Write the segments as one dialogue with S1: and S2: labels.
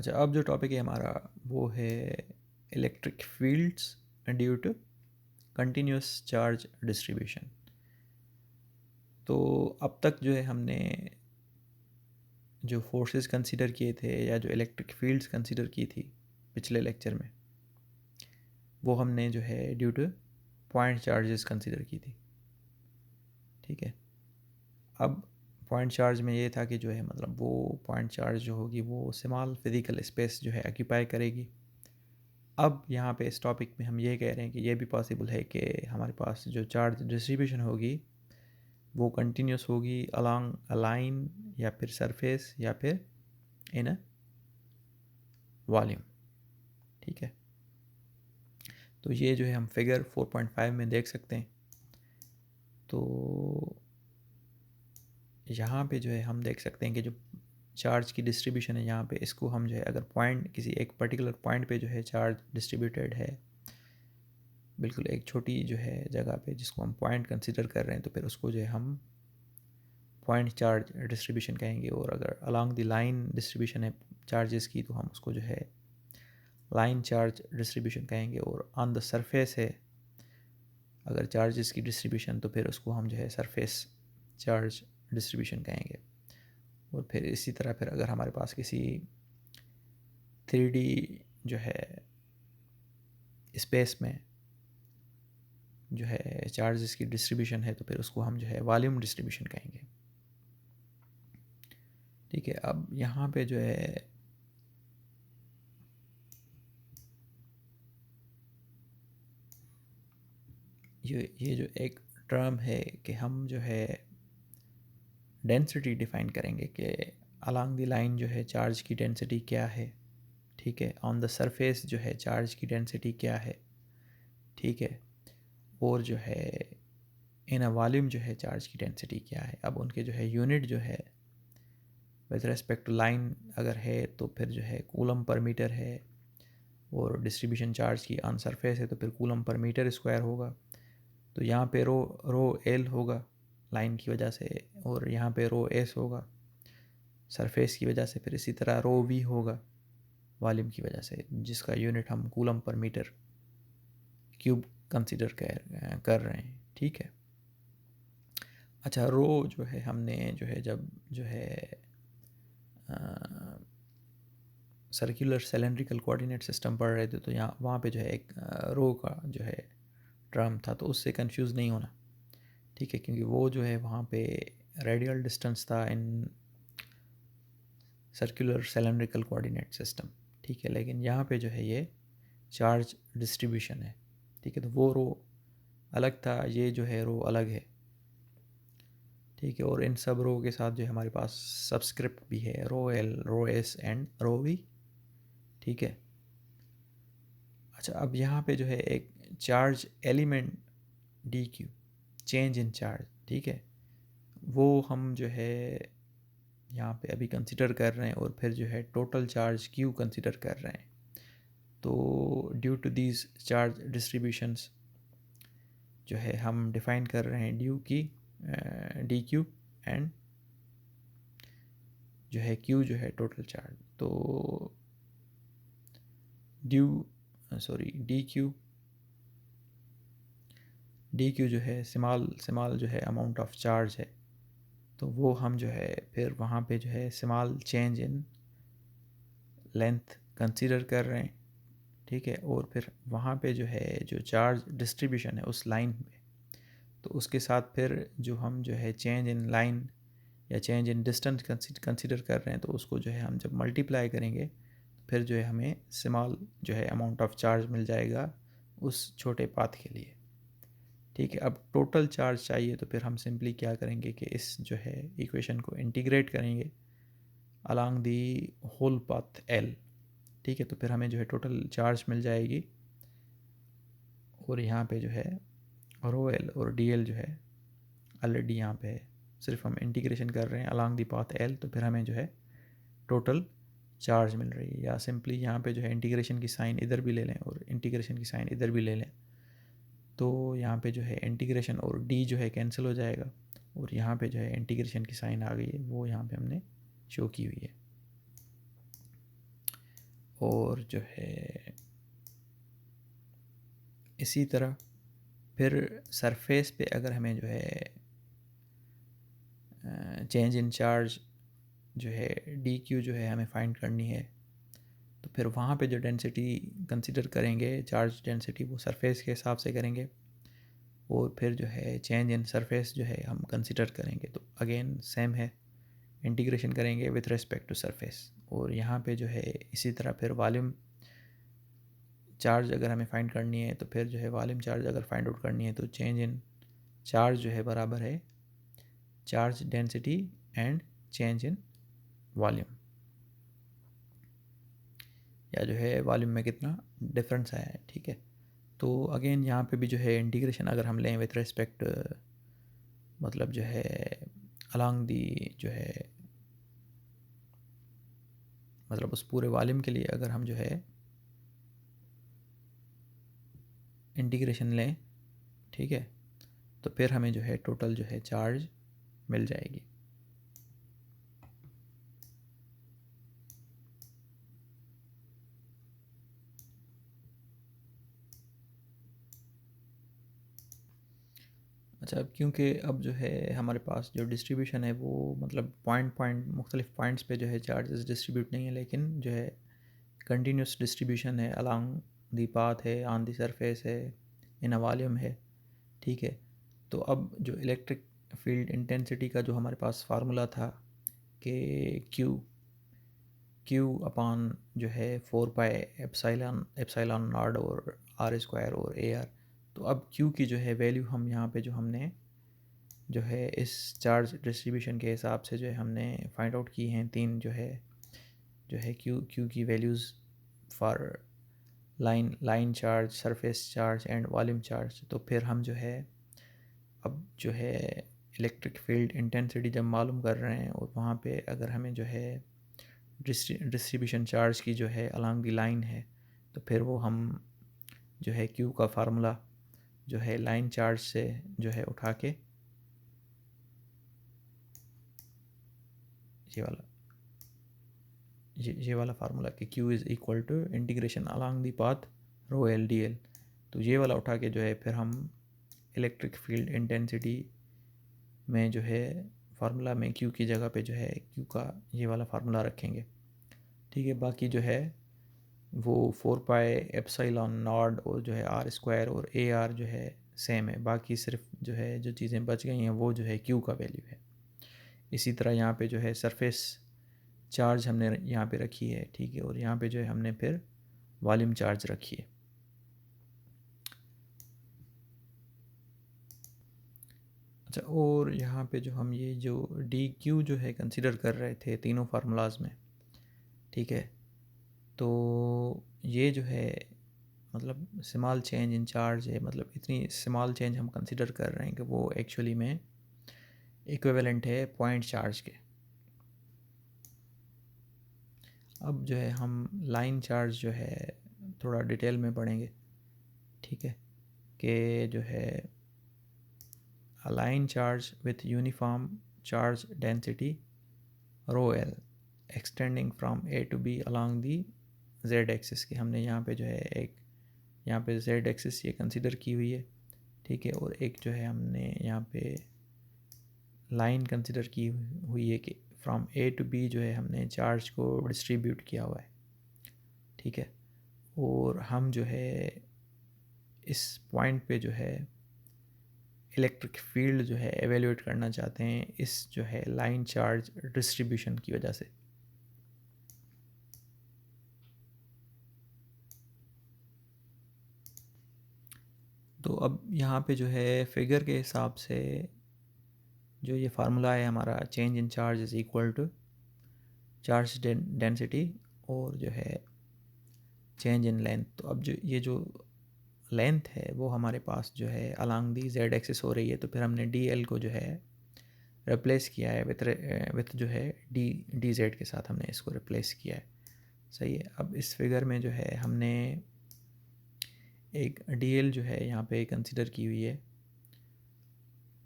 S1: अच्छा, अब जो टॉपिक है हमारा वो है electric fields due to continuous charge distribution. तो अब तक जो है हमने जो फोर्सेस कंसीडर किए थे या जो इलेक्ट्रिक फील्ड्स कंसीडर की थी पिछले लेक्चर में, वो हमने जो है due two point charges consider की थी। ठीक है, अब पॉइंट चार्ज में ये था कि जो है मतलब वो पॉइंट चार्ज जो होगी वो स्मॉल फिजिकल स्पेस जो है ऑक्यूपाई करेगी। अब यहाँ पे इस टॉपिक में हम ये कह रहे हैं कि ये भी पॉसिबल है कि हमारे पास जो चार्ज डिस्ट्रीब्यूशन होगी वो कंटिन्यूस होगी अलोंग अ लाइन या फिर सरफेस या फिर इन अ वॉल्यूम। ठीक है, तो ये जो है हम फिगर 4.5 में देख सकते हैं। तो यहाँ पे जो है हम देख सकते हैं कि जो चार्ज की डिस्ट्रीब्यूशन है यहाँ पे, इसको हम जो है अगर पॉइंट किसी एक पर्टिकुलर पॉइंट पे जो है चार्ज डिस्ट्रीब्यूटेड है, बिल्कुल एक छोटी जो है जगह पे जिसको हम पॉइंट कंसिडर कर रहे हैं, तो फिर उसको जो है हम पॉइंट चार्ज डिस्ट्रीब्यूशन कहेंगे। और अगर अलोंग द लाइन डिस्ट्रीब्यूशन है चार्जेस की, तो हम उसको जो है लाइन चार्ज डिस्ट्रीब्यूशन कहेंगे। और ऑन द सरफेस है अगर चार्जेस की डिस्ट्रीब्यूशन, तो फिर उसको हम जो है सरफेस चार्ज डिस्ट्रीब्यूशन कहेंगे। और फिर इसी तरह फिर अगर हमारे पास किसी 3D जो है स्पेस में जो है चार्जेस की डिस्ट्रीब्यूशन है, तो फिर उसको हम जो है वॉल्यूम डिस्ट्रीब्यूशन कहेंगे। ठीक है, अब यहाँ पे जो है ये जो एक टर्म है कि हम जो है डेंसिटी डिफाइन करेंगे कि अलोंग द लाइन जो है चार्ज की डेंसिटी क्या है। ठीक है, ऑन द सरफेस जो है चार्ज की डेंसिटी क्या है। ठीक है, और जो है इन अ वॉल्यूम जो है चार्ज की डेंसिटी क्या है। अब उनके जो है यूनिट जो है विद रेस्पेक्ट टू लाइन अगर है तो फिर जो है कूलम पर मीटर है, और डिस्ट्रीब्यूशन चार्ज की ऑन सरफेस है तो फिर कूलम पर मीटर स्क्वायर होगा। तो यहाँ पे रो एल होगा लाइन की वजह से, और यहाँ पे रो एस होगा सरफेस की वजह से। फिर इसी तरह रो वी होगा वॉल्यूम की वजह से, जिसका यूनिट हम coulomb per metre cube consider कर रहे हैं। ठीक है, अच्छा, रो जो है हमने जो है जब जो है सर्कुलर सिलेंड्रिकल कोऑर्डिनेट सिस्टम पढ़ रहे थे, तो यहाँ वहाँ पे जो है एक रो का जो है टर्म था, तो उससे कंफ्यूज नहीं होना। ठीक है, क्योंकि वो जो है वहाँ पे रेडियल डिस्टेंस था in circular cylindrical coordinate system. ठीक है, लेकिन यहाँ पे जो है ये चार्ज डिस्ट्रीब्यूशन है। ठीक है, तो वो रो अलग था, ये जो है रो अलग है। ठीक है, और इन सब रो के साथ जो है हमारे पास सब्सक्रिप्ट भी है, rho L, rho S and rho V. ठीक है, अच्छा, अब यहाँ पे जो है एक charge element D Q, change in charge. ठीक है, वो हम जो है यहाँ पे अभी कंसिडर कर रहे हैं, और फिर जो है टोटल चार्ज क्यू कंसिडर कर रहे हैं। तो due to these charge distributions जो है हम डिफाइन कर रहे हैं डी क्यू एंड जो है क्यू जो है टोटल चार्ज। तो डी क्यू जो है स्मॉल जो है अमाउंट ऑफ चार्ज है, तो वो हम जो है फिर वहाँ पे जो है small change in length consider कर रहे हैं। ठीक है, और फिर वहाँ पे जो है जो चार्ज डिस्ट्रीब्यूशन है उस लाइन पे, तो उसके साथ फिर जो हम जो है चेंज इन लाइन या चेंज इन डिस्टेंस कंसीडर कर रहे हैं, तो उसको जो है हम जब मल्टीप्लाई करेंगे तो फिर जो है हमें स्मॉल जो है अमाउंट ऑफ चार्ज मिल जाएगा उस छोटे पाथ के लिए। ठीक है, अब टोटल चार्ज चाहिए तो फिर हम सिंपली क्या करेंगे कि इस जो है इक्वेशन को इंटीग्रेट करेंगे along the whole path L. ठीक है, तो फिर हमें जो है टोटल चार्ज मिल जाएगी, और यहाँ पे जो है रो एल और डी एल जो है ऑलरेडी यहाँ पे है, सिर्फ हम इंटीग्रेशन कर रहे हैं अलोंग दी पाथ एल, तो फिर हमें जो है टोटल चार्ज मिल रही है। या सिंपली यहाँ पे जो है इंटीग्रेशन की साइन इधर भी ले लें और इंटीग्रेशन की साइन इधर भी ले लें, तो यहाँ पे जो है इंटीग्रेशन और डी जो है कैंसिल हो जाएगा, और यहाँ पे जो है इंटीग्रेशन की साइन आ गई है, वो यहाँ पे हमने शो की हुई है। और जो है इसी तरह फिर सरफेस पे अगर हमें जो है चेंज इन चार्ज जो है डी क्यू जो है हमें फाइंड करनी है, तो फिर वहाँ पे जो डेंसिटी कंसिडर करेंगे, चार्ज डेंसिटी, वो सरफेस के हिसाब से करेंगे। और फिर जो है चेंज इन सरफेस जो है हम कंसिडर करेंगे, तो अगेन सेम है, इंटीग्रेशन करेंगे विथ रिस्पेक्ट टू सरफेस। और यहाँ पे जो है इसी तरह फिर वॉल्यूम चार्ज अगर हमें फाइंड करनी है, तो फिर जो है वॉल्यूम चार्ज अगर फाइंड आउट करनी है, तो चेंज इन चार्ज जो है बराबर है charge density and change in volume, या जो है वॉल्यूम में कितना डिफरेंस आया है। ठीक है, तो अगेन यहाँ पे भी जो है इंटीग्रेशन अगर हम लें विथ रिस्पेक्ट, मतलब जो है अलॉन्ग दी जो है, मतलब उस पूरे वॉल्यूम के लिए अगर हम जो है इंटीग्रेशन लें, ठीक है, तो फिर हमें जो है टोटल जो है चार्ज मिल जाएगी। अच्छा, अब क्योंकि अब जो है हमारे पास जो डिस्ट्रीब्यूशन है वो मतलब पॉइंट मुख्तलिफ पॉइंट्स पे जो है चार्जेस डिस्ट्रीब्यूट नहीं है, लेकिन जो है कंटिन्यूस डिस्ट्रीब्यूशन है, अलॉन्ग दी पाथ है, ऑन दी सरफेस है, इन अ वॉल्यूम है। ठीक है, तो अब जो इलेक्ट्रिक फील्ड इंटेंसिटी का जो हमारे पास फार्मूला था कि क्यू अपॉन जो है 4 पाई एप्सिलॉन नॉट और आर स्क्वायर और ए आर, तो अब क्यू की जो है वैल्यू हम यहाँ पे जो हमने जो है इस चार्ज डिस्ट्रीब्यूशन के हिसाब से जो है हमने फाइंड आउट की हैं तीन जो है क्यू की values for line charge, surface charge and volume charge. तो फिर हम जो है अब जो है इलेक्ट्रिक फील्ड इंटेंसिटी जब मालूम कर रहे हैं, और वहाँ पे अगर हमें जो है डिस्ट्रीब्यूशन चार्ज की जो है अलॉन्ग दी लाइन है, तो फिर वो हम जो है क्यू का फार्मूला जो है लाइन चार्ज से जो है उठा के ये वाला फार्मूला कि Q is equal to integration along the path rho L D L, तो ये वाला उठा के जो है फिर हम इलेक्ट्रिक फील्ड इंटेंसिटी में जो है फार्मूला में क्यू की जगह पे जो है क्यू का ये वाला फार्मूला रखेंगे। ठीक है, बाकी जो है वो 4 पाई एप्सिलॉन नॉट और जो है आर स्क्वायर और ए आर जो है सेम है, बाकी सिर्फ जो है जो चीज़ें बच गई हैं वो जो है क्यू का वैल्यू है। इसी तरह यहाँ पे जो है सरफेस चार्ज हमने यहाँ पे रखी है, ठीक है, और यहाँ पे जो है हमने फिर वॉल्यूम चार्ज रखी है। अच्छा, और यहाँ पे जो हम ये जो डी क्यू जो है कंसिडर कर रहे थे तीनों फार्मूलाज में, ठीक है, तो ये जो है मतलब स्मॉल चेंज इन चार्ज है, मतलब इतनी स्मॉल चेंज हम कंसिडर कर रहे हैं कि वो एक्चुअली में इक्विवेलेंट है पॉइंट चार्ज के। अब जो है हम लाइन चार्ज जो है थोड़ा डिटेल में पढ़ेंगे, ठीक है, कि जो है a line charge with uniform charge density rho L extending from A to B along the Z axis की हमने यहाँ पे जो है एक यहाँ पे Z axis ये कंसिडर की हुई है, ठीक है, और एक जो है हमने यहाँ पे लाइन कंसिडर की हुई है कि फ्रॉम A to B जो है हमने चार्ज को डिस्ट्रीब्यूट किया हुआ है, ठीक है, और हम जो है इस पॉइंट पे जो है इलेक्ट्रिक फील्ड जो है एवेल्यूएट करना चाहते हैं इस जो है लाइन चार्ज डिस्ट्रीब्यूशन की वजह से। तो अब यहाँ पे जो है फिगर के हिसाब से जो ये फार्मूला है हमारा, change in charge is equal to charge density और जो है चेंज इन लेंथ। तो अब जो ये जो लेंथ है वो हमारे पास जो है अलॉन्ग दी जेड एक्सिस हो रही है, तो फिर हमने डी एल को जो है रिप्लेस किया है विथ जो है डी जेड के साथ हमने इसको रिप्लेस किया है। सही है, अब इस फिगर में जो है हमने एक डी एल जो है यहाँ पे कंसिडर की हुई है,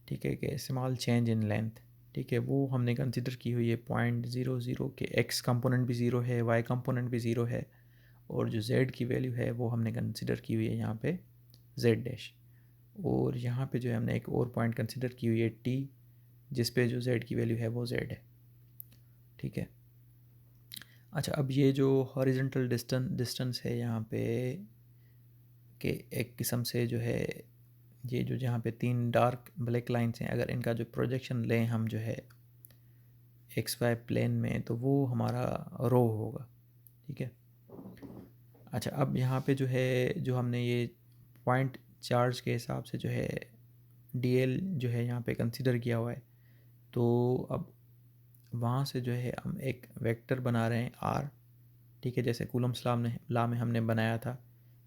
S1: ठीक है, कि स्मॉल चेंज इन लेंथ, ठीक है, वो हमने कंसिडर की हुई है 0.00 के एक्स कंपोनेंट भी ज़ीरो है, वाई कंपोनेंट भी ज़ीरो है, और जो z की वैल्यू है वो हमने कंसिडर की हुई है यहाँ पे z डैश, और यहाँ पे जो है हमने एक और पॉइंट कंसिडर की हुई है t, जिस पे जो z की वैल्यू है वो z है, ठीक है। अच्छा, अब ये जो हॉरिजॉन्टल डिस्टेंस है यहाँ पे कि एक किस्म से जो है ये जो जहाँ पे 3 डार्क ब्लैक लाइन्स हैं, अगर इनका जो प्रोजेक्शन लें हम जो है एक्स वाई प्लेन में, तो वो हमारा रो होगा, ठीक है। अच्छा, अब यहाँ पे जो है जो हमने ये पॉइंट चार्ज के हिसाब से जो है डीएल जो है यहाँ पे कंसिडर किया हुआ है, तो अब वहाँ से जो है हम एक वेक्टर बना रहे हैं आर, ठीक है, जैसे कूलम्स लॉ में हमने बनाया था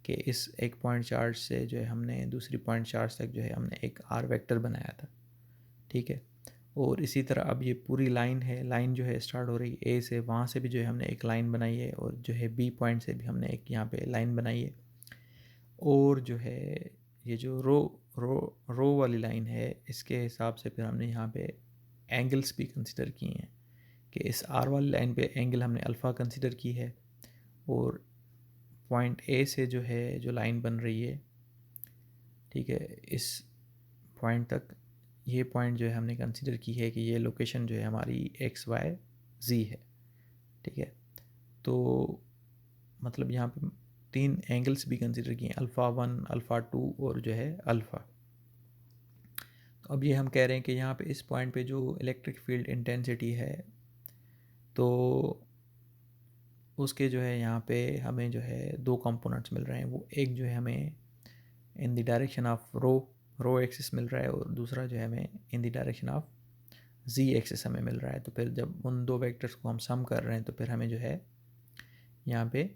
S1: कि इस एक पॉइंट चार्ज से जो है हमने दूसरी पॉइंट चार्ज तक जो है हमने एक आर वेक्टर बनाया था, ठीक है। और इसी तरह अब ये पूरी लाइन है, लाइन जो है स्टार्ट हो रही है ए से, वहाँ से भी जो है हमने एक लाइन बनाई है, और जो है बी पॉइंट से भी हमने एक यहाँ पे लाइन बनाई है, और जो है ये जो रो वाली लाइन है, इसके हिसाब से फिर हमने यहाँ पे एंगल्स भी कंसिडर किए हैं कि इस आर वाली लाइन पे एंगल हमने अल्फ़ा कंसिडर की है, और पॉइंट ए से जो है जो लाइन बन रही है, ठीक है, इस पॉइंट तक, ये पॉइंट जो है हमने कंसिडर की है कि ये लोकेशन जो है हमारी एक्स वाई जी है, ठीक है। तो मतलब यहाँ पे 3 एंगल्स भी कंसिडर किए हैं, अल्फ़ा 1, अल्फ़ा 2 और जो है अल्फ़ा। तो अब ये हम कह रहे हैं कि यहाँ पे इस पॉइंट पे जो इलेक्ट्रिक फील्ड इंटेंसिटी है, तो उसके जो है यहाँ पे हमें जो है 2 कंपोनेंट्स मिल रहे हैं। वो एक जो है हमें in the direction of row axis मिल रहा है, और दूसरा जो है हमें in the direction of Z axis हमें मिल रहा है। तो फिर जब उन 2 वेक्टर्स को हम सम कर रहे हैं, तो फिर हमें जो है यहाँ पे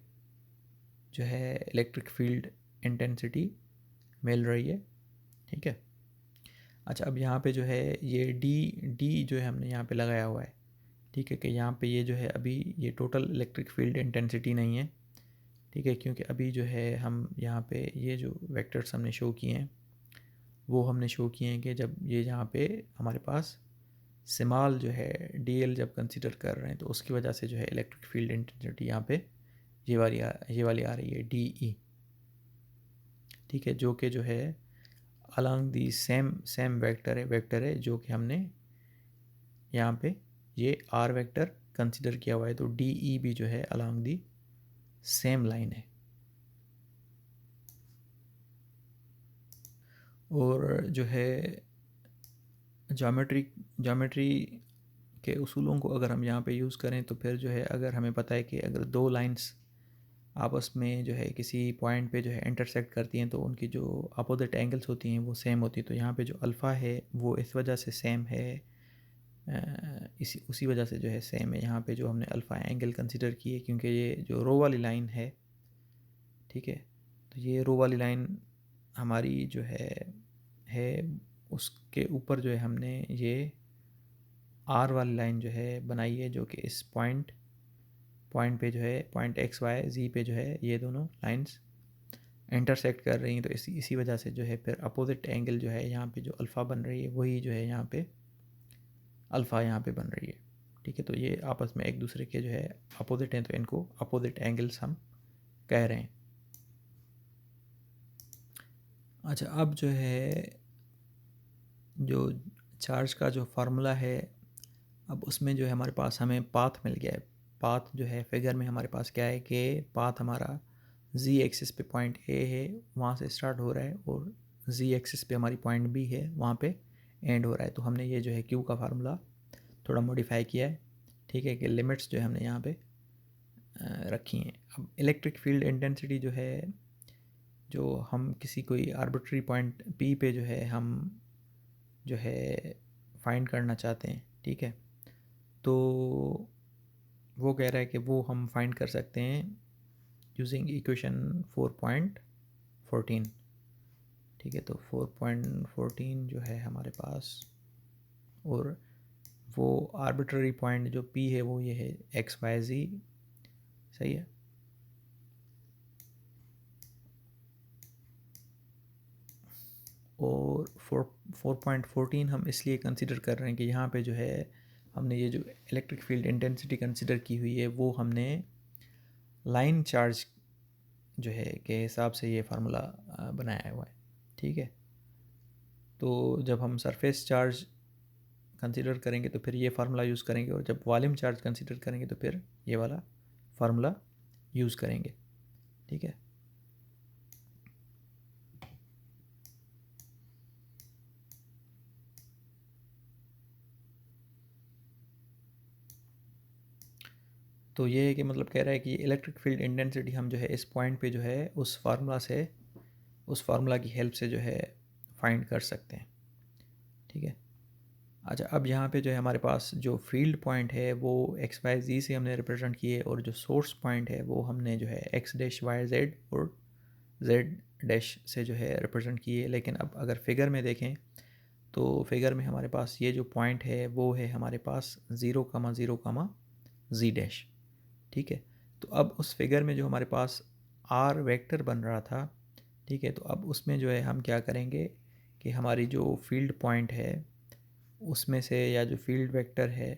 S1: जो है इलेक्ट्रिक फील्ड इंटेंसिटी मिल रही है, ठीक है। अच्छा, अब यहाँ पे जो है ये डी जो है हमने यहाँ पे लगाया हुआ है, ठीक है, कि यहाँ पे ये जो है अभी ये टोटल इलेक्ट्रिक फील्ड इंटेंसिटी नहीं है, ठीक है, क्योंकि अभी जो है हम यहाँ पे ये जो वेक्टर्स हमने शो किए हैं, वो हमने शो किए हैं कि जब ये यहाँ पे हमारे पास स्मॉल जो है डीएल जब कंसिडर कर रहे हैं, तो उसकी वजह से जो है इलेक्ट्रिक फील्ड इंटेंसिटी यहाँ पे ये वाली आ रही है डी ई, ठीक है, जो कि जो है अलॉन्ग दी सेम वेक्टर है जो कि हमने यहाँ पे ये आर वेक्टर कंसिडर किया हुआ है। तो डी ई भी जो है अलॉन्ग दी सेम लाइन है। और जो है ज्योमेट्री के उसूलों को अगर हम यहाँ पे यूज़ करें, तो फिर जो है अगर हमें पता है कि अगर 2 लाइंस आपस में जो है किसी पॉइंट पे जो है इंटरसेक्ट करती हैं, तो उनकी जो अपोजिट एंगल्स होती हैं वो सेम होती है। तो यहाँ पे जो अल्फ़ा है वो इस वजह से सेम है, इसी उसी वजह से जो है सेम है यहाँ पे जो हमने अल्फ़ा एंगल कंसिडर की है, क्योंकि ये जो रो वाली लाइन है, ठीक है, तो ये रो वाली लाइन हमारी जो है उसके ऊपर जो है हमने ये आर वाली लाइन जो है बनाई है, जो कि इस पॉइंट पे जो है पॉइंट एक्स वाई जी पे जो है ये दोनों लाइंस इंटरसेक्ट कर रही हैं। तो इसी वजह से जो है फिर अपोजिट एंगल जो है यहाँ पे जो अल्फ़ा बन रही है, वही जो है यहाँ पे अल्फ़ा यहाँ पे बन रही है, ठीक है। तो ये आपस में एक दूसरे के जो है अपोजिट हैं, तो इनको अपोजिट एंगल्स हम कह रहे हैं। अच्छा, अब जो है जो चार्ज का जो फार्मूला है, अब उसमें जो है हमारे पास हमें पाथ मिल गया है। पाथ जो है फिगर में हमारे पास क्या है कि पाथ हमारा जी एक्सिस पे पॉइंट ए है, वहाँ से स्टार्ट हो रहा है, और जी एक्सिस पे हमारी पॉइंट बी है, वहाँ पे एंड हो रहा है। तो हमने ये जो है क्यू का फार्मूला थोड़ा मॉडिफाई किया है, ठीक है, कि लिमिट्स जो है हमने यहाँ पे रखी हैं। अब इलेक्ट्रिक फील्ड इंटेंसिटी जो है, जो हम किसी कोई आर्बिट्री पॉइंट पी पे जो है हम जो है फाइंड करना चाहते हैं, ठीक है, तो वो कह रहा है कि वो हम फाइंड कर सकते हैं यूजिंग इक्वेशन 4.14, ठीक है। तो 4.14 जो है हमारे पास, और वो आर्बिट्ररी पॉइंट जो पी है वो ये है एक्स वाई जी, सही है। और 4.14 हम इसलिए कंसिडर कर रहे हैं कि यहाँ पे जो है हमने ये जो इलेक्ट्रिक फील्ड इंटेंसिटी कंसिडर की हुई है, वो हमने लाइन चार्ज जो है के हिसाब से ये फार्मूला बनाया हुआ है, ठीक है। तो जब हम सरफेस चार्ज कंसीडर करेंगे तो फिर ये फार्मूला यूज़ करेंगे, और जब वॉल्यूम चार्ज कंसीडर करेंगे तो फिर ये वाला फार्मूला यूज़ करेंगे, ठीक है। तो ये है कि मतलब कह रहा है कि इलेक्ट्रिक फील्ड इंटेंसिटी हम जो है इस पॉइंट पे जो है उस फार्मूला से, उस फार्मूला की हेल्प से जो है फाइंड कर सकते हैं, ठीक है। अच्छा, अब यहाँ पे जो है हमारे पास जो फील्ड पॉइंट है वो एक्स वाई जी से हमने रिप्रेजेंट किए, और जो सोर्स पॉइंट है वो हमने जो है एक्स डैश वाई जेड और जेड डैश से जो है रिप्रेजेंट किए। लेकिन अब अगर फिगर में देखें तो फिगर में हमारे पास ये जो पॉइंट है वो है हमारे पास 0,0, जी डैश, ठीक है। तो अब उस फिगर में जो हमारे पास आर वेक्टर बन रहा था, ठीक है, तो अब उसमें जो है हम क्या करेंगे कि हमारी जो फील्ड पॉइंट है उसमें से, या जो फील्ड वेक्टर है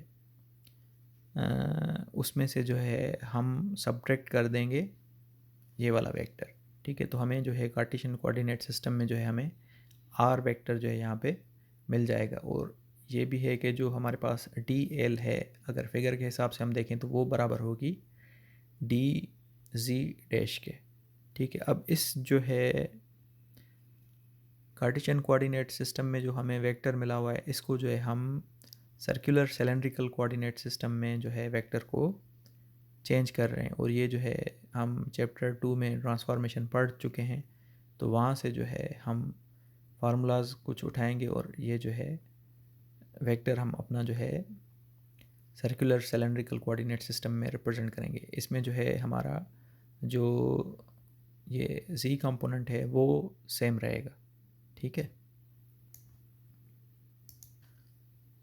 S1: उसमें से जो है हम सब्ट्रैक्ट कर देंगे ये वाला वेक्टर, ठीक है। तो हमें जो है कार्टेशियन कोऑर्डिनेट सिस्टम में जो है हमें आर वेक्टर जो है यहाँ पे मिल जाएगा। और ये भी है कि जो हमारे पास डी एल है, अगर फिगर के हिसाब से हम देखें तो वो बराबर होगी डी जी डैश के, ठीक है। अब इस जो है कार्टेशियन कोऑर्डिनेट सिस्टम में जो हमें वेक्टर मिला हुआ है, इसको जो है हम सर्कुलर सिलेंड्रिकल कोऑर्डिनेट सिस्टम में जो है वेक्टर को चेंज कर रहे हैं। और ये जो है हम चैप्टर 2 में ट्रांसफॉर्मेशन पढ़ चुके हैं, तो वहाँ से जो है हम फार्मूलाज कुछ उठाएंगे और ये जो है वेक्टर हम अपना जो है सर्कुलर सिलेंड्रिकल कोऑर्डिनेट सिस्टम में रिप्रेजेंट करेंगे। इसमें जो है हमारा जो ये जी कंपोनेंट है वो सेम रहेगा, ठीक है।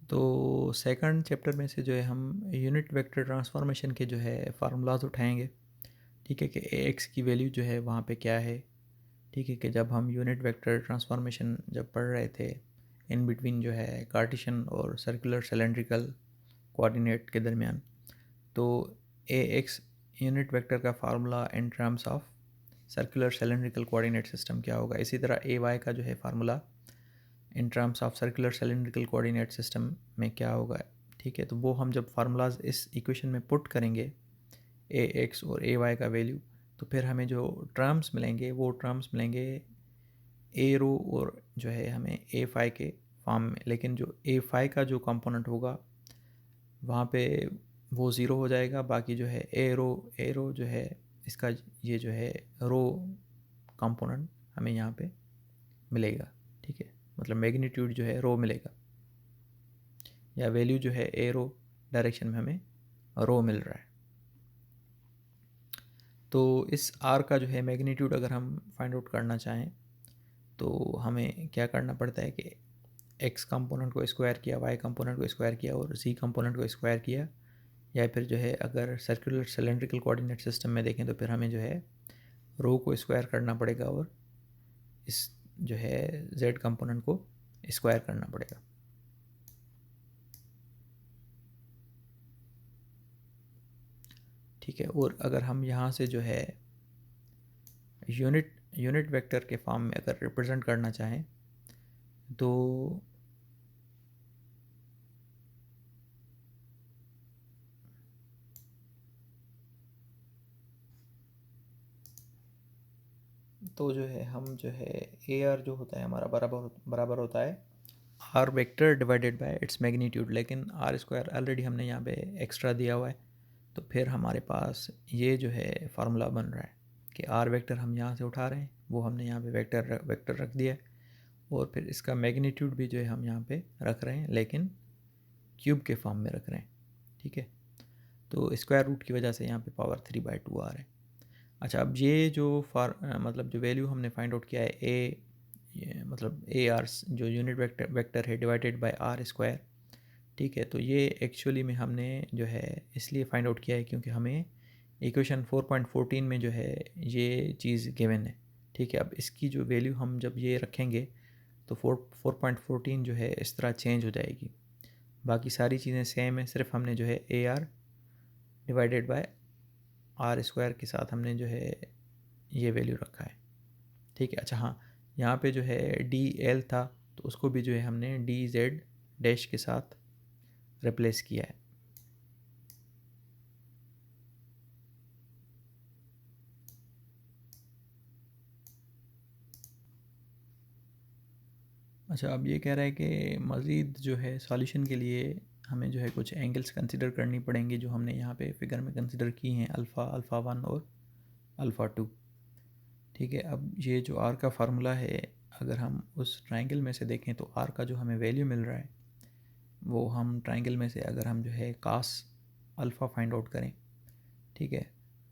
S1: तो सेकंड चैप्टर में से जो है हम यूनिट वेक्टर ट्रांसफॉर्मेशन के जो है फार्मूलाज उठाएंगे, ठीक है, कि ए एक्स की वैल्यू जो है वहाँ पे क्या है, ठीक है। कि जब हम यूनिट वेक्टर ट्रांसफॉर्मेशन जब पढ़ रहे थे इन बिटवीन जो है कार्टेशियन और सर्कुलर सिलेंड्रिकल कोऑर्डिनेट के दरमियान, तो ए एक्स यूनिट वेक्टर का formula in terms of circular cylindrical coordinate system क्या होगा, इसी तरह ए वाई का जो है formula in terms of circular cylindrical coordinate system में क्या होगा, ठीक है। तो वो हम जब फार्मूलाज इस इक्वेशन में पुट करेंगे ए एक्स और ए वाई का वैल्यू, तो फिर हमें जो टर्म्स मिलेंगे वो टर्म्स मिलेंगे ए रो और जो है हमें ए फाई के फॉर्म में। लेकिन जो ए फाई का जो कंपोनेंट होगा वहाँ पे वो ज़ीरो हो जाएगा, बाकी जो है ए रो जो है इसका ये जो है रो कंपोनेंट हमें यहाँ पे मिलेगा, ठीक है। मतलब मैग्नीट्यूड जो है रो मिलेगा, या वैल्यू जो है ए रो डायरेक्शन में हमें रो मिल रहा है। तो इस आर का जो है मैग्नीट्यूड अगर हम फाइंड आउट करना चाहें तो हमें क्या करना पड़ता है कि एक्स कंपोनेंट को स्क्वायर किया, वाई कंपोनेंट को स्क्वायर किया और सी कंपोनेंट को स्क्वायर किया, या फिर जो है अगर सर्कुलर सिलेंड्रिकल कोऑर्डिनेट सिस्टम में देखें तो फिर हमें जो है रो को स्क्वायर करना पड़ेगा और इस जो है जेड कंपोनेंट को स्क्वायर करना पड़ेगा। ठीक है। और अगर हम यहाँ से जो है यूनिट वेक्टर के फॉर्म में अगर रिप्रेजेंट करना चाहें तो जो है हम जो है ए आर जो होता है हमारा बराबर होता है R vector divided by its magnitude. लेकिन आर स्क्वायर ऑलरेडी हमने यहाँ पे एक्स्ट्रा दिया हुआ है, तो फिर हमारे पास ये जो है फार्मूला बन रहा है कि आर वेक्टर हम यहाँ से उठा रहे हैं, वो हमने यहाँ पे वेक्टर रख दिया है, और फिर इसका मैग्नीट्यूड भी जो है हम यहाँ पे रख रहे हैं, लेकिन क्यूब के फॉर्म में रख रहे हैं, ठीक है। तो स्क्वायर रूट की वजह से यहाँ पे पावर 3/2 आ रहा है। अच्छा, अब ये जो मतलब जो वैल्यू हमने फाइंड आउट किया है मतलब ए आर जो यूनिट वेक्टर है डिवाइडेड बाय आर स्क्वायर, ठीक है। तो ये एक्चुअली में हमने जो है इसलिए फाइंड आउट किया है क्योंकि हमें इक्वेशन 4.14 में जो है ये चीज़ गिवन है, ठीक है। अब इसकी जो वैल्यू हम जब ये रखेंगे तो 4.14 जो है इस तरह चेंज हो जाएगी, बाकी सारी चीज़ें सेम है, सिर्फ हमने जो है a r divided by r square के साथ हमने जो है ये वैल्यू रखा है, ठीक है। अच्छा हाँ, यहाँ पे जो है डी एल था तो उसको भी जो है हमने डी जेड डैश के साथ रिप्लेस किया है। अच्छा, अब ये कह रहा है कि मज़ीद जो है सॉल्यूशन के लिए हमें जो है कुछ एंगल्स कंसिडर करनी पड़ेंगी जो हमने यहाँ पे फिगर में कंसिडर की हैं, अल्फ़ा, अल्फ़ा 1 और अल्फ़ा 2, ठीक है। अब ये जो आर का फार्मूला है, अगर हम उस ट्रायंगल में से देखें तो आर का जो हमें वैल्यू मिल रहा है वो हम ट्रायंगल में से अगर हम जो है कास अल्फ़ा फाइंड आउट करें, ठीक है,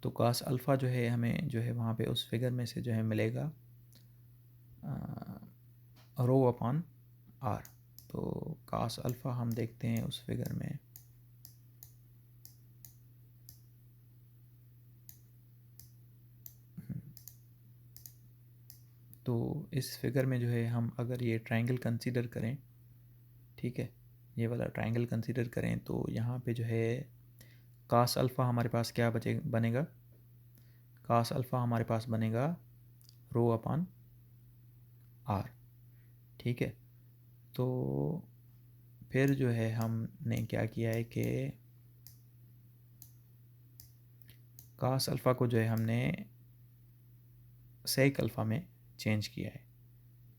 S1: तो कास अल्फ़ा जो है हमें जो है वहाँ पे उस फिगर में से जो है मिलेगा रो अपॉन आर। तो कास अल्फ़ा हम देखते हैं उस फिगर में, तो इस फिगर में जो है हम अगर ये ट्रायंगल कंसीडर करें, ठीक है, ये वाला ट्रायंगल कंसीडर करें तो यहाँ पे जो है कास अल्फ़ा हमारे पास क्या बनेगा, कास अल्फ़ा हमारे पास बनेगा रो अपॉन आर, ठीक है। तो फिर जो है हमने क्या किया है कि कास अल्फ़ा को जो है हमने सेक अल्फ़ा में चेंज किया है,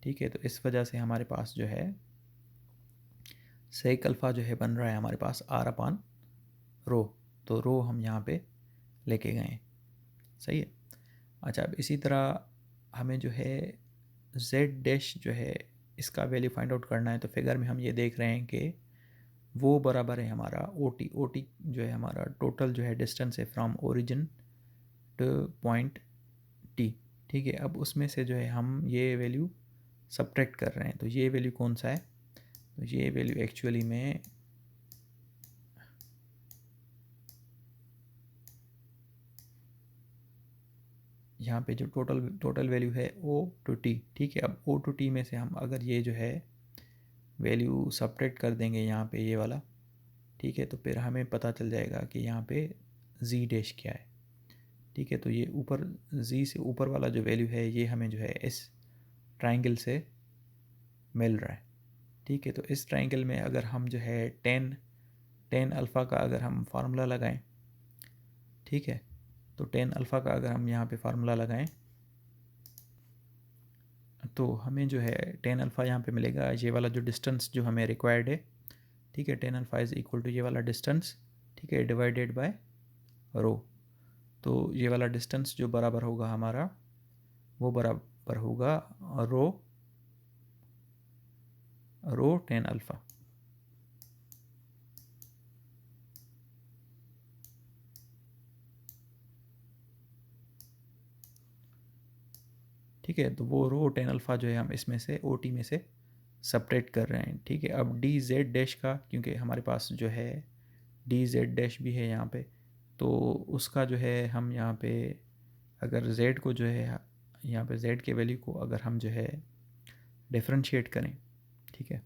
S1: ठीक है। तो इस वजह से हमारे पास जो है सेक अल्फ़ा जो है बन रहा है हमारे पास आर अपान रो, तो रो हम यहाँ पे लेके गए, सही है। अच्छा, अब इसी तरह हमें जो है जेड डैश जो है इसका वैल्यू फाइंड आउट करना है, तो फिगर में हम ये देख रहे हैं कि वो बराबर है हमारा ओ टी जो है हमारा टोटल जो है डिस्टेंस है from origin two point T, ठीक है। अब उसमें से जो है हम ये वैल्यू सब्ट्रैक्ट कर रहे हैं, तो ये वैल्यू कौन सा है, तो ये वैल्यू एक्चुअली में यहाँ पे जो टोटल वैल्यू है ओ टू टी, ठीक है। अब ओ टू टी में से हम अगर ये जो है वैल्यू सब्ट्रैक्ट कर देंगे यहाँ पे ये वाला, ठीक है, तो फिर हमें पता चल जाएगा कि यहाँ पे जी डैश क्या है, ठीक है। तो ये ऊपर जी से ऊपर वाला जो वैल्यू है ये हमें जो है इस ट्रायंगल से मिल रहा है, ठीक है। तो इस ट्रायंगल में अगर हम जो है टेन अल्फ़ा का अगर हम फार्मूला लगाएं, ठीक है, तो टेन अल्फ़ा का अगर हम यहाँ पे फार्मूला लगाएं तो हमें जो है टेन अल्फ़ा यहाँ पे मिलेगा, ये वाला जो डिस्टेंस जो हमें रिक्वायर्ड है, ठीक है, ten alpha is equal to ये वाला डिस्टेंस, ठीक है, डिवाइडेड बाय रो। तो ये वाला डिस्टेंस जो बराबर होगा हमारा वो बराबर होगा रो रो टेन अल्फ़ा, ठीक है। तो वो रो टेन अल्फ़ा जो है हम इसमें से ओ टी में से सपरेट कर रहे हैं, ठीक है। अब डी जेड डैश का क्योंकि हमारे पास जो है डी जेड डैश भी है यहाँ पे, तो उसका जो है हम यहाँ पे अगर जेड को जो है यहाँ पे जेड के वैल्यू को अगर हम जो है डिफ्रेंशिएट करें, ठीक है,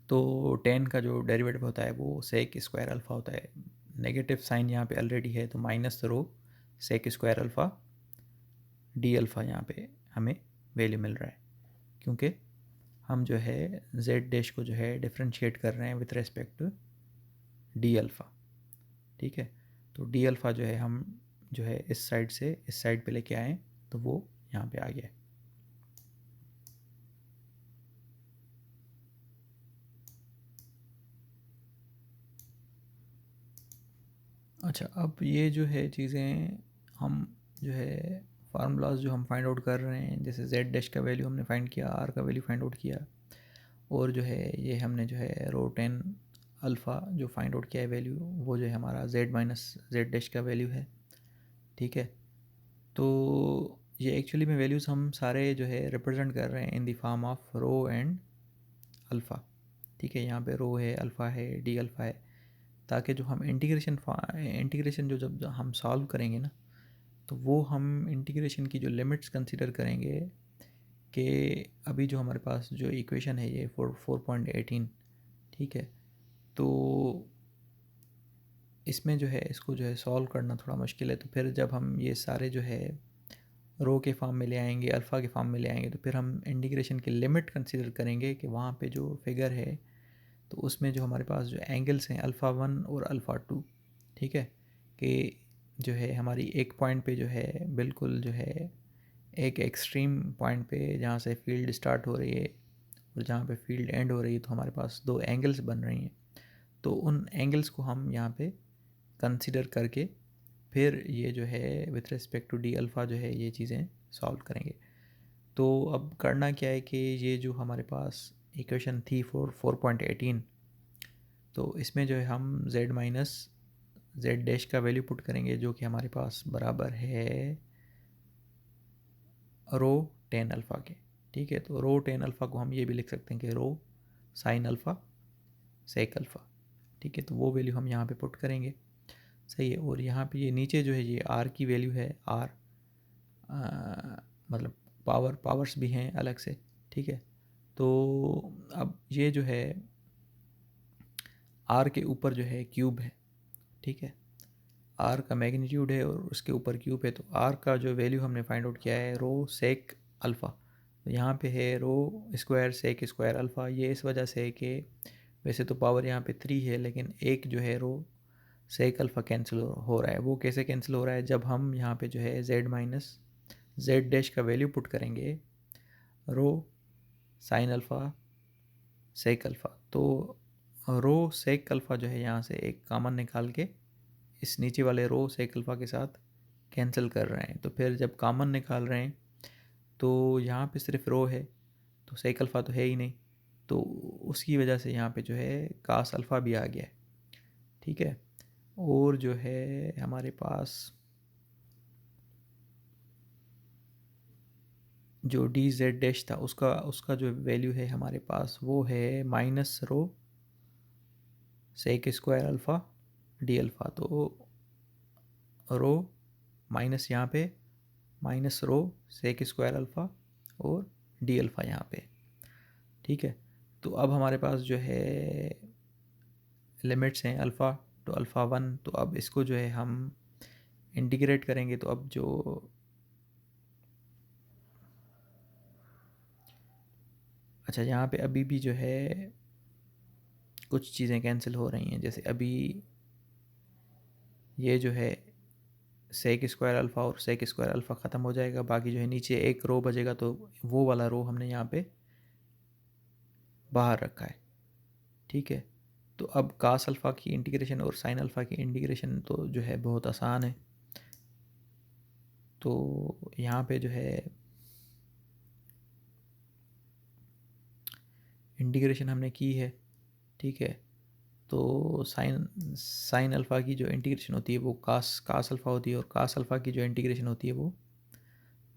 S1: तो टेन का जो डेरिवेटिव होता है वो सेक स्क्वायर अल्फ़ा होता है। नेगेटिव साइन यहाँ पे ऑलरेडी है तो minus rho sec square alpha d alpha यहाँ पे हमें वैल्यू मिल रहा है, क्योंकि हम जो है जेड डैश को जो है डिफ्रेंशिएट कर रहे हैं with respect to d alpha, ठीक है। तो डी अल्फ़ा जो है हम जो है इस साइड से इस साइड पे लेके आए तो वो यहाँ पे आ गया है। अच्छा, अब ये जो है चीज़ें हम जो है फार्मूलाज जो हम फाइंड आउट कर रहे हैं, जैसे जेड डैश का वैल्यू हमने फाइंड किया, आर का वैल्यू फाइंड आउट किया, और जो है ये हमने जो है रो टेन अल्फ़ा जो फाइंड आउट किया है वैल्यू, वो जो है हमारा जेड माइनस जेड डैश का वैल्यू है, ठीक है। तो ये एक्चुअली में वैल्यूज़ हम सारे जो है रिप्रेजेंट कर रहे हैं in the form of rho and alpha, ठीक है। यहाँ पे रो है, अल्फ़ा है, डी अल्फ़ा है, ताकि जो हम इंटीग्रेशन जो जब हम सॉल्व करेंगे ना, तो वो हम इंटीग्रेशन की जो लिमिट्स कंसिडर करेंगे कि अभी जो हमारे पास जो इक्वेशन है ये 4.18, ठीक है, तो इसमें जो है इसको जो है सॉल्व करना थोड़ा मुश्किल है। तो फिर जब हम ये सारे जो है रो के फॉर्म में ले आएंगे, अल्फ़ा के फॉर्म में ले आएंगे, तो फिर हम इंटीग्रेशन की लिमिट कंसीडर करेंगे कि वहाँ पे जो फिगर है तो उसमें जो हमारे पास जो एंगल्स हैं अल्फ़ा वन और अल्फ़ा टू, ठीक है, कि जो है हमारी एक पॉइंट पे जो है बिल्कुल जो है एक एक्सट्रीम पॉइंट पे जहाँ से फील्ड स्टार्ट हो रही है और जहाँ पे फील्ड एंड हो रही है, तो हमारे पास दो एंगल्स बन रही हैं। तो उन एंगल्स को हम यहाँ पे कंसिडर करके फिर ये जो है with respect to d alpha जो है ये चीज़ें सॉल्व करेंगे। तो अब करना क्या है कि ये जो हमारे पास इक्वेशन थी 4.18, तो इसमें जो है हम z माइनस जेड डैश का वैल्यू पुट करेंगे, जो कि हमारे पास बराबर है रो टेन अल्फ़ा के। ठीक है, तो रो टेन अल्फ़ा को हम ये भी लिख सकते हैं कि रो साइन अल्फ़ा सेक अल्फ़ा। ठीक है, तो वो वैल्यू हम यहाँ पे पुट करेंगे। सही है, और यहाँ पे ये नीचे जो है ये आर की वैल्यू है, आर मतलब पावर्स भी हैं अलग से। ठीक है, तो अब ये जो है आर के ऊपर जो है क्यूब है। ठीक है, आर का मैग्नीट्यूड है और उसके ऊपर क्यूब है, तो आर का जो वैल्यू हमने फाइंड आउट किया है रो सेक अल्फ़ा। तो यहाँ पे है रो स्क्वायर सेक स्क्वायर अल्फ़ा। ये इस वजह से है कि वैसे तो पावर यहाँ पे 3 है, लेकिन एक जो है रो सेक अल्फ़ा कैंसिल हो रहा है। वो कैसे कैंसिल हो रहा है, जब हम यहाँ पे जो है जेड माइनस जेड डैश का वैल्यू पुट करेंगे रो साइन अल्फ़ा सेक अल्फ़ा। तो रो सेक अल्फ़ा जो है यहाँ से एक कामन निकाल के इस नीचे वाले रो सेक अल्फ़ा के साथ कैंसिल कर रहे हैं। तो फिर जब कामन निकाल रहे हैं तो यहाँ पे सिर्फ रो है, तो सेक अल्फ़ा तो है ही नहीं, तो उसकी वजह से यहाँ पे जो है कास अल्फ़ा भी आ गया है। ठीक है, और जो है हमारे पास जो डी जेड डैश था उसका उसका जो वैल्यू है हमारे पास वो है minus rho sec square alpha d alpha. तो रो माइनस यहाँ पे minus rho sec square alpha और डी अल्फ़ा यहाँ पे। ठीक है, तो अब हमारे पास जो है लिमिट्स हैं अल्फ़ा टू अल्फ़ा वन। तो अब इसको जो है हम इंटीग्रेट करेंगे, तो अब जो अच्छा यहाँ पे अभी भी जो है कुछ चीज़ें कैंसिल हो रही हैं। जैसे अभी ये जो है सेक स्क्वायर अल्फ़ा और सेक स्क्वायर अल्फ़ा ख़त्म हो जाएगा, बाकी जो है नीचे एक रो बचेगा, तो वो वाला रो हमने यहाँ पे बाहर रखा है। ठीक है, तो अब कास अल्फ़ा की इंटीग्रेशन और साइन अल्फ़ा की इंटीग्रेशन तो जो है बहुत आसान है। तो यहाँ पे जो है इंटीग्रेशन हमने की है। ठीक है, तो साइन साइन अल्फ़ा की जो इंटीग्रेशन होती है वो कास कास अल्फ़ा होती है, और कास अल्फ़ा की जो इंटीग्रेशन होती है वो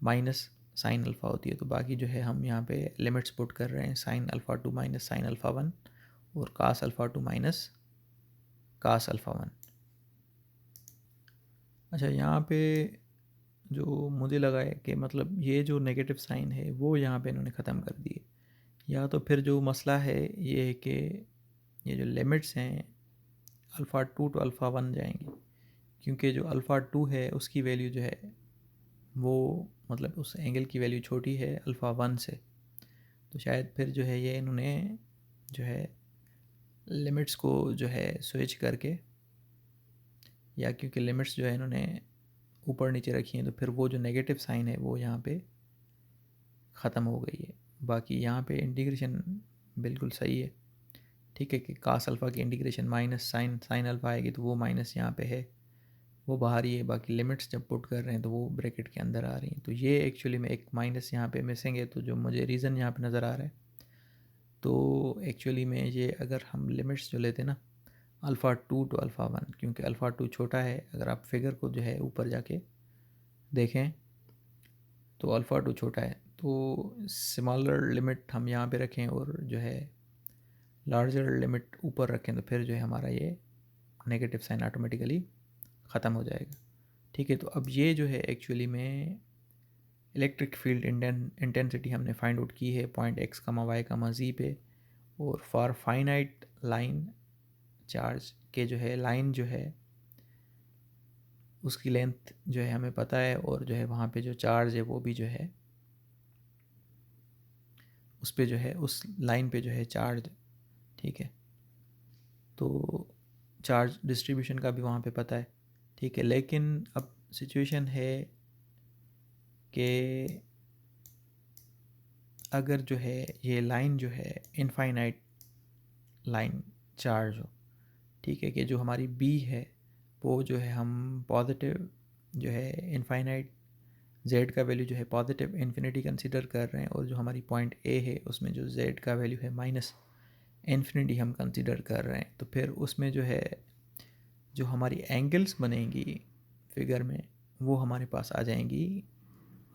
S1: माइनस साइन अल्फ़ा होती है। तो बाकी जो है हम यहाँ पे लिमिट्स पुट कर रहे हैं, sine alpha two minus sine alpha one और cos alpha two minus cos alpha one. अच्छा, यहाँ पे जो मुझे लगा है कि मतलब ये जो नेगेटिव साइन है वो यहाँ पे इन्होंने ख़त्म कर दिए, या तो फिर जो मसला है ये है कि ये जो लिमिट्स हैं alpha two to alpha one जाएंगी, क्योंकि जो अल्फ़ा टू है उसकी वैल्यू जो है वो मतलब उस एंगल की वैल्यू छोटी है अल्फ़ा वन से। तो शायद फिर जो है ये इन्होंने जो है लिमिट्स को जो है स्विच करके, या क्योंकि लिमिट्स जो है इन्होंने ऊपर नीचे रखी हैं, तो फिर वो जो नेगेटिव साइन है वो यहाँ पे ख़त्म हो गई है। बाकी यहाँ पे इंटीग्रेशन बिल्कुल सही है। ठीक है, कि कास अल्फ़ा की integration minus sine sine alpha आएगी, तो वो माइनस यहाँ पे है, वो बाहर ही है। बाकी लिमिट्स जब पुट कर रहे हैं तो वो ब्रैकेट के अंदर आ रही हैं। तो ये एक्चुअली में एक माइनस यहाँ पे मिसिंग है, तो जो मुझे रीज़न यहाँ पे नज़र आ रहा है, तो एक्चुअली में ये अगर हम लिमिट्स जो लेते हैं ना alpha two to alpha one, क्योंकि अल्फ़ा टू छोटा है, अगर आप फिगर को जो है ऊपर जाके देखें तो अल्फ़ा टू छोटा है, तो स्मॉलर लिमिट हम यहाँ पे रखें और जो है लार्जर लिमिट ऊपर रखें, तो फिर जो है हमारा ये नेगेटिव साइन ऑटोमेटिकली ख़त्म हो जाएगा। ठीक है, तो अब ये जो है एक्चुअली में इलेक्ट्रिक फील्ड इंटेंसिटी हमने फाइंड आउट की है पॉइंट एक्स कमा वाई कमा जी पे, और फॉर फाइनाइट लाइन चार्ज के जो है लाइन जो है उसकी लेंथ जो है हमें पता है, और जो है वहाँ पे जो चार्ज है वो भी जो है उस पे जो है उस लाइन पे जो है चार्ज, ठीक है। तो चार्ज डिस्ट्रीब्यूशन का भी वहाँ पे पता है, ठीक है। लेकिन अब सिचुएशन है कि अगर जो है ये लाइन जो है इनफाइनाइट लाइन चार्ज हो, ठीक है, कि जो हमारी बी है वो जो है हम पॉजिटिव जो है इनफाइनाइट जेड का वैल्यू जो है पॉजिटिव इन्फिनिटी कंसिडर कर रहे हैं, और जो हमारी पॉइंट ए है उसमें जो जेड का वैल्यू है माइनस इन्फिनिटी हम कंसिडर कर रहे हैं, तो फिर उसमें जो है जो हमारी एंगल्स बनेंगी फिगर में वो हमारे पास आ जाएंगी।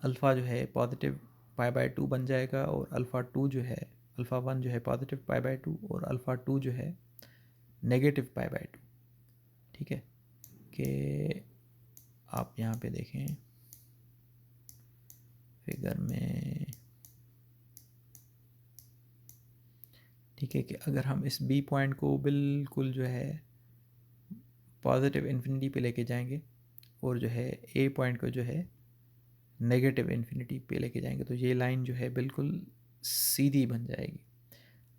S1: अल्फ़ा जो है पॉजिटिव पाई बाय 2 बन जाएगा, और अल्फ़ा 2 जो है अल्फ़ा 1 जो है पॉजिटिव पाई बाय 2, और अल्फ़ा 2 जो है नेगेटिव पाई बाय 2, ठीक है। कि आप यहाँ पे देखें फिगर में, ठीक है, कि अगर हम इस बी पॉइंट को बिल्कुल जो है पॉजिटिव इन्फिनिटी पे लेके जाएंगे, और जो है ए पॉइंट को जो है नेगेटिव इन्फिनिटी पे लेके जाएंगे, तो ये लाइन जो है बिल्कुल सीधी बन जाएगी।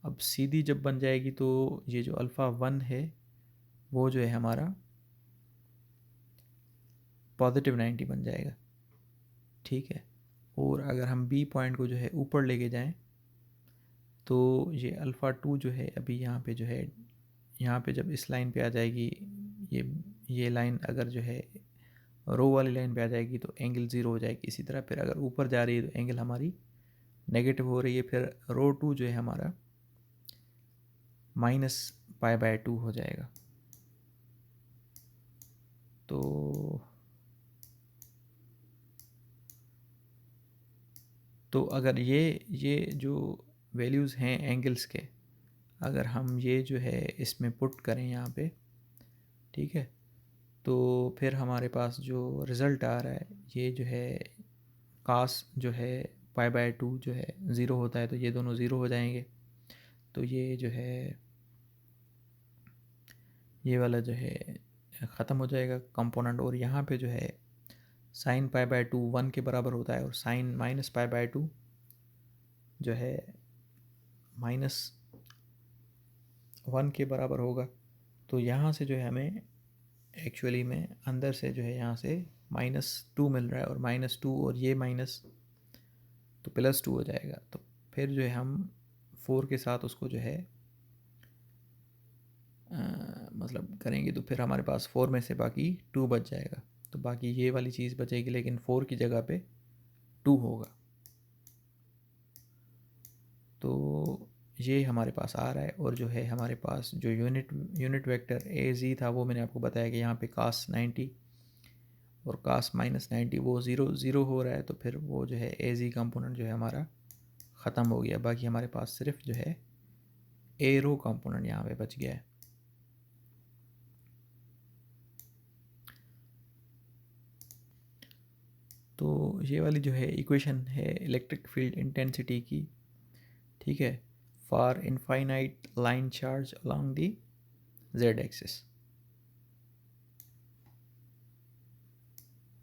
S1: अब सीधी जब बन जाएगी तो ये जो अल्फ़ा 1 है वो जो है हमारा पॉजिटिव 90 बन जाएगा, ठीक है। और अगर हम बी पॉइंट को जो है ऊपर लेके जाएं तो ये अल्फ़ा 2 जो है अभी यहाँ पे जो है यहाँ पे जब इस लाइन पे आ जाएगी, ये ये लाइन अगर जो है रो वाली लाइन पे आ जाएगी तो एंगल ज़ीरो हो जाएगी। इसी तरह फिर अगर ऊपर जा रही है तो एंगल हमारी नेगेटिव हो रही है, फिर रो 2 जो है हमारा माइनस पाई बाय 2 हो जाएगा। तो अगर ये जो वैल्यूज़ हैं एंगल्स के, अगर हम ये जो है इसमें पुट करें यहाँ पे, ठीक है, तो फिर हमारे पास जो रिज़ल्ट आ रहा है ये जो है कास जो है पाई बाय 2 जो है ज़ीरो होता है, तो ये दोनों ज़ीरो हो जाएंगे। तो ये जो है ये वाला जो है ख़त्म हो जाएगा कंपोनेंट, और यहाँ पे जो है साइन पाई बाय 2 1 के बराबर होता है, और साइन माइनस पाई बाय 2 जो है माइनस 1 के बराबर होगा। तो यहाँ से जो है हमें एक्चुअली में अंदर से जो है यहाँ से -2 मिल रहा है, और -2 और ये माइनस तो +2 हो जाएगा। तो फिर जो है हम 4 के साथ उसको जो है मतलब करेंगे, तो फिर हमारे पास 4 में से बाकी 2 बच जाएगा, तो बाकी ये वाली चीज़ बचेगी, लेकिन 4 की जगह पे 2 होगा। तो ये हमारे पास आ रहा है, और जो है हमारे पास जो यूनिट वेक्टर ए जी था वो मैंने आपको बताया कि यहाँ पे कास 90 और कास -90 वो ज़ीरो ज़ीरो हो रहा है, तो फिर वो जो है ए जी कंपोनेंट जो है हमारा ख़त्म हो गया। बाकी हमारे पास सिर्फ जो है ए रो कंपोनेंट यहाँ पे बच गया है। तो ये वाली जो है इक्वेशन है इलेक्ट्रिक फील्ड इंटेंसिटी की, ठीक है, for infinite line charge along the Z axis.